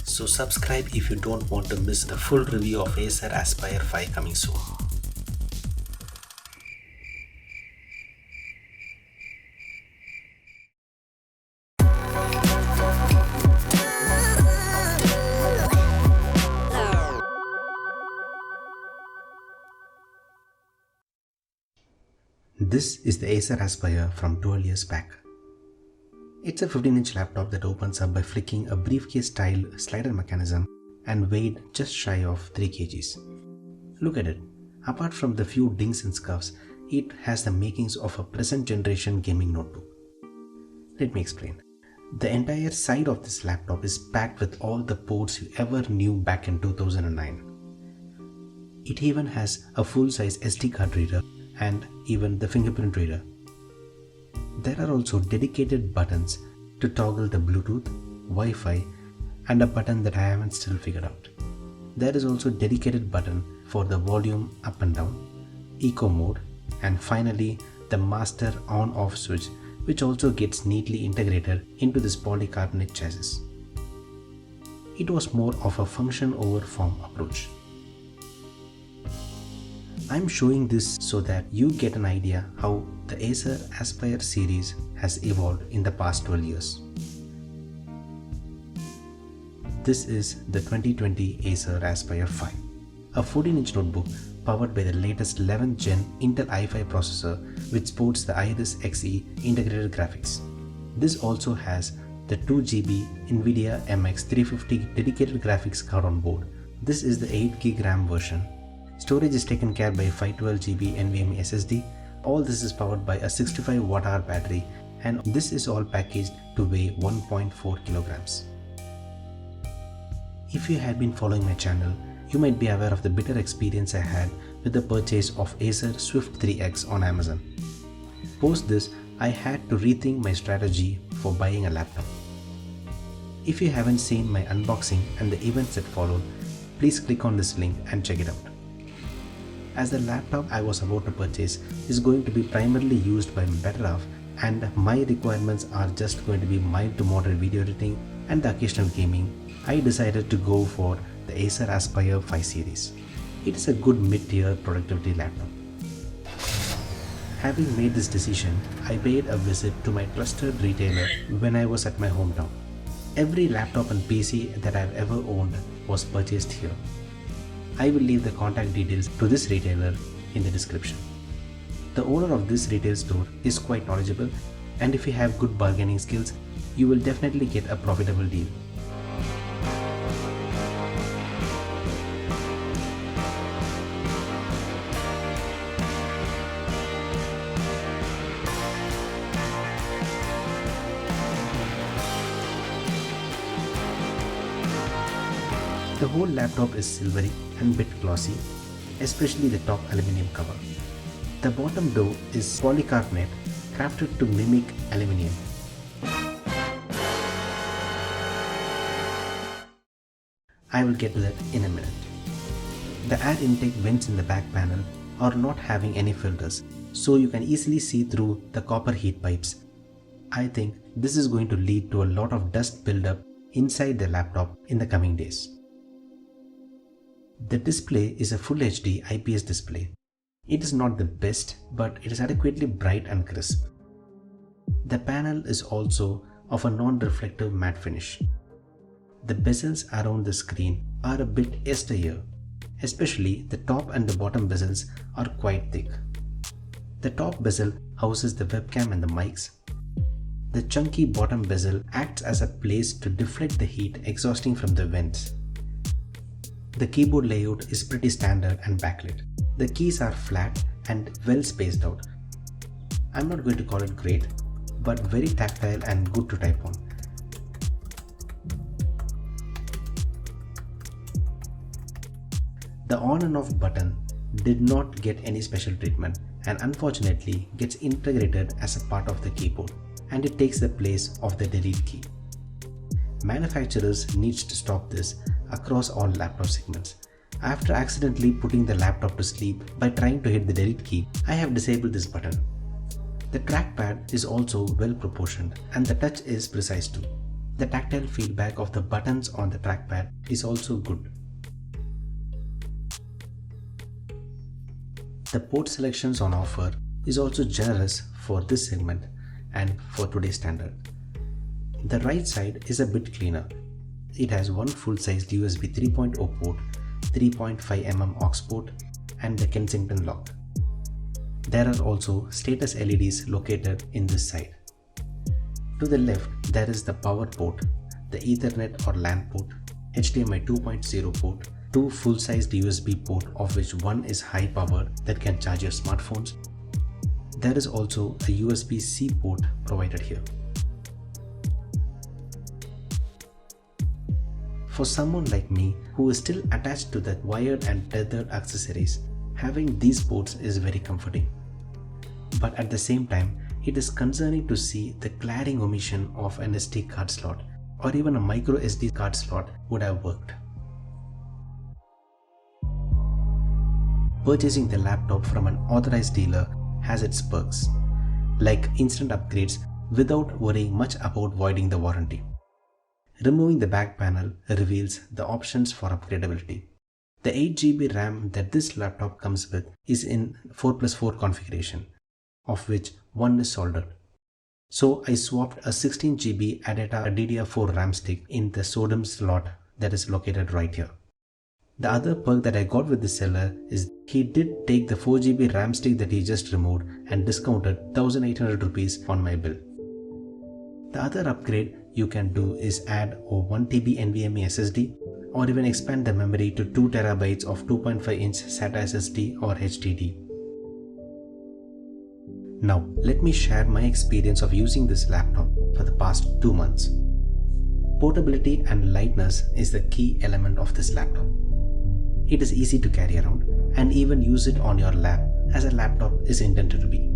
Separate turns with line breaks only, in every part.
So subscribe if you don't want to miss the full review of Acer Aspire 5 coming soon. This is the Acer Aspire from 12 years back. It's a 15-inch laptop that opens up by flicking a briefcase-style slider mechanism and weighed just shy of 3 kgs. Look at it. Apart from the few dings and scuffs, it has the makings of a present-generation gaming notebook. Let me explain. The entire side of this laptop is packed with all the ports you ever knew back in 2009. It even has a full-size SD card reader and even the fingerprint reader. There are also dedicated buttons to toggle the Bluetooth, Wi-Fi, and a button that I haven't still figured out. There is also a dedicated button for the volume up and down, eco mode, and finally the master on-off switch, which also gets neatly integrated into this polycarbonate chassis. It was more of a function over form approach. I'm showing this so that you get an idea how the Acer Aspire series has evolved in the past 12 years. This is the 2020 Acer Aspire 5, a 14-inch notebook powered by the latest 11th gen Intel i5 processor which sports the Iris Xe integrated graphics. This also has the 2GB NVIDIA MX350 dedicated graphics card on board. This is the 8GB RAM version. Storage is taken care by 512GB NVMe SSD. All this is powered by a 65 Wh battery, and this is all packaged to weigh 1.4 kilograms. If you had been following my channel, you might be aware of the bitter experience I had with the purchase of Acer Swift 3X on Amazon. Post this, I had to rethink my strategy for buying a laptop. If you haven't seen my unboxing and the events that followed, please click on this link and check it out. As the laptop I was about to purchase is going to be primarily used by better off, and my requirements are just going to be mild to moderate video editing and the occasional gaming, I decided to go for the Acer Aspire 5 series. It is a good mid-tier productivity laptop. Having made this decision, I paid a visit to my trusted retailer when I was at my hometown. Every laptop and PC that I've ever owned was purchased here. I will leave the contact details to this retailer in the description. The owner of this retail store is quite knowledgeable, and if you have good bargaining skills, you will definitely get a profitable deal. The whole laptop is silvery and bit glossy, especially the top aluminum cover. The bottom though is polycarbonate crafted to mimic aluminum. I will get to that in a minute. The air intake vents in the back panel are not having any filters, so you can easily see through the copper heat pipes. I think this is going to lead to a lot of dust buildup inside the laptop in the coming days. The display is a Full HD IPS display. It is not the best, but it is adequately bright and crisp. The panel is also of a non-reflective matte finish. The bezels around the screen are a bit yesteryear, especially the top and the bottom bezels are quite thick. The top bezel houses the webcam and the mics. The chunky bottom bezel acts as a place to deflect the heat exhausting from the vents. The keyboard layout is pretty standard and backlit. The keys are flat and well spaced out. I'm not going to call it great, but very tactile and good to type on. The on and off button did not get any special treatment and unfortunately gets integrated as a part of the keyboard, and it takes the place of the delete key. Manufacturers need to stop this across all laptop segments. After accidentally putting the laptop to sleep by trying to hit the delete key, I have disabled this button. The trackpad is also well proportioned and the touch is precise too. The tactile feedback of the buttons on the trackpad is also good. The port selections on offer is also generous for this segment and for today's standard. The right side is a bit cleaner. It has one full-sized USB 3.0 port, 3.5mm aux port, and the Kensington lock. There are also status LEDs located in this side. To the left, there is the power port, the Ethernet or LAN port, HDMI 2.0 port, two full-sized USB port of which one is high power that can charge your smartphones. There is also a USB-C port provided here. For someone like me who is still attached to the wired and tethered accessories, having these ports is very comforting. But at the same time, it is concerning to see the glaring omission of an SD card slot, or even a micro SD card slot would have worked. Purchasing the laptop from an authorized dealer has its perks, like instant upgrades without worrying much about voiding the warranty. Removing the back panel reveals the options for upgradability. The 8GB RAM that this laptop comes with is in 4+4 configuration, of which one is soldered. So I swapped a 16GB Adata DDR4 RAM stick in the SODIMM slot that is located right here. The other perk that I got with the seller is he did take the 4GB RAM stick that he just removed and discounted 1800 rupees on my bill. The other upgrade you can do is add a 1TB NVMe SSD or even expand the memory to 2TB of 2.5-inch SATA SSD or HDD. Now let me share my experience of using this laptop for the past 2 months. Portability and lightness is the key element of this laptop. It is easy to carry around and even use it on your lap as a laptop is intended to be.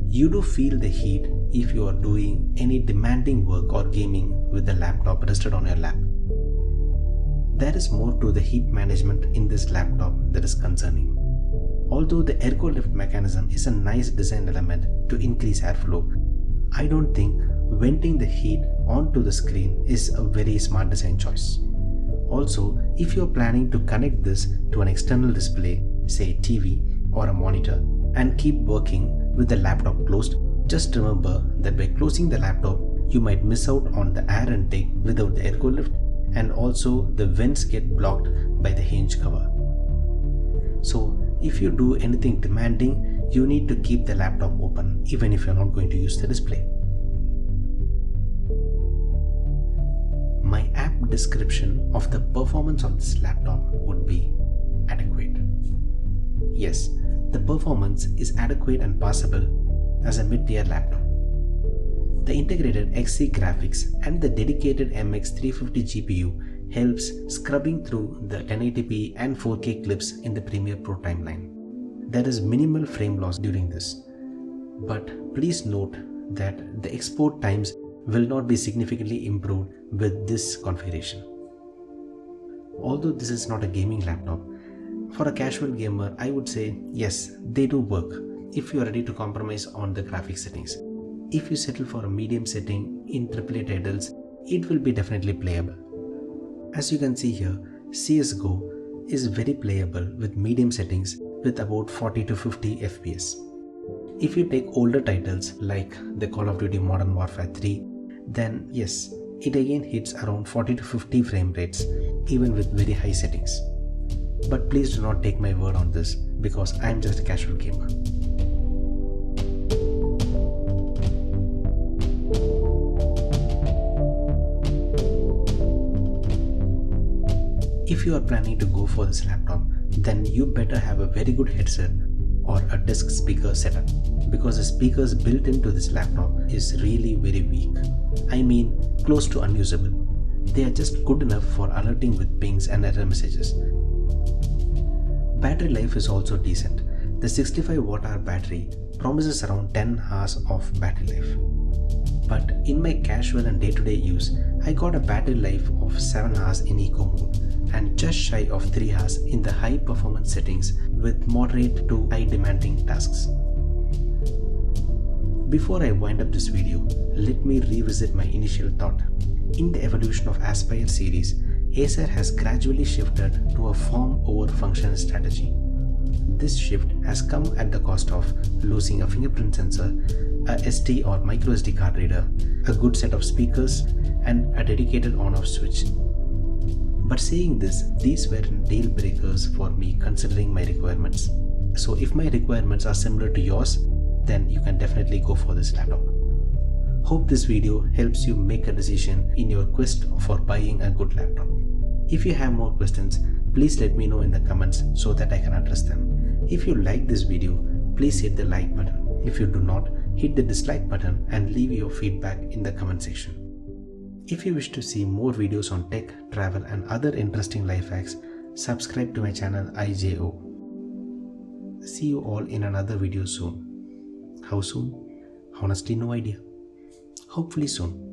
You do feel the heat if you are doing any demanding work or gaming with the laptop rested on your lap. There is more to the heat management in this laptop that is concerning. Although the ergo lift mechanism is a nice design element to increase airflow, I don't think venting the heat onto the screen is a very smart design choice. Also, if you are planning to connect this to an external display, say TV or a monitor, and keep working with the laptop closed, just remember that by closing the laptop, you might miss out on the air intake without the ergo lift, and also the vents get blocked by the hinge cover. So if you do anything demanding, you need to keep the laptop open even if you're not going to use the display. My app description of the performance of this laptop would be adequate. Yes, the performance is adequate and passable as a mid-tier laptop. The integrated XC graphics and the dedicated MX350 GPU helps scrubbing through the 1080p and 4K clips in the Premiere Pro timeline. There is minimal frame loss during this, but please note that the export times will not be significantly improved with this configuration. Although this is not a gaming laptop, for a casual gamer I would say yes, they do work if you are ready to compromise on the graphics settings. If you settle for a medium setting in AAA titles, it will be definitely playable. As you can see here, CSGO is very playable with medium settings with about 40 to 50 FPS. If you take older titles like the Call of Duty Modern Warfare 3, then yes, it again hits around 40 to 50 frame rates even with very high settings. But please do not take my word on this because I am just a casual gamer. If you are planning to go for this laptop, then you better have a very good headset or a desk speaker setup, because the speakers built into this laptop is really very weak. I mean close to unusable. They are just good enough for alerting with pings and error messages. Battery life is also decent. The 65 Wh battery promises around 10 hours of battery life. But in my casual and day-to-day use, I got a battery life of 7 hours in eco mode and just shy of 3 hours in the high performance settings with moderate to high demanding tasks. Before I wind up this video, let me revisit my initial thought. In the evolution of Aspire series, Acer has gradually shifted to a form over function strategy. This shift has come at the cost of losing a fingerprint sensor, a SD or microSD card reader, a good set of speakers, and a dedicated on-off switch. But saying this, these weren't deal breakers for me considering my requirements. So if my requirements are similar to yours, then you can definitely go for this laptop. Hope this video helps you make a decision in your quest for buying a good laptop. If you have more questions, please let me know in the comments so that I can address them. If you like this video, please hit the like button. If you do not, hit the dislike button and leave your feedback in the comment section. If you wish to see more videos on tech, travel and other interesting life hacks, subscribe to my channel IJO. See you all in another video soon. How soon? Honestly, no idea. Hopefully soon.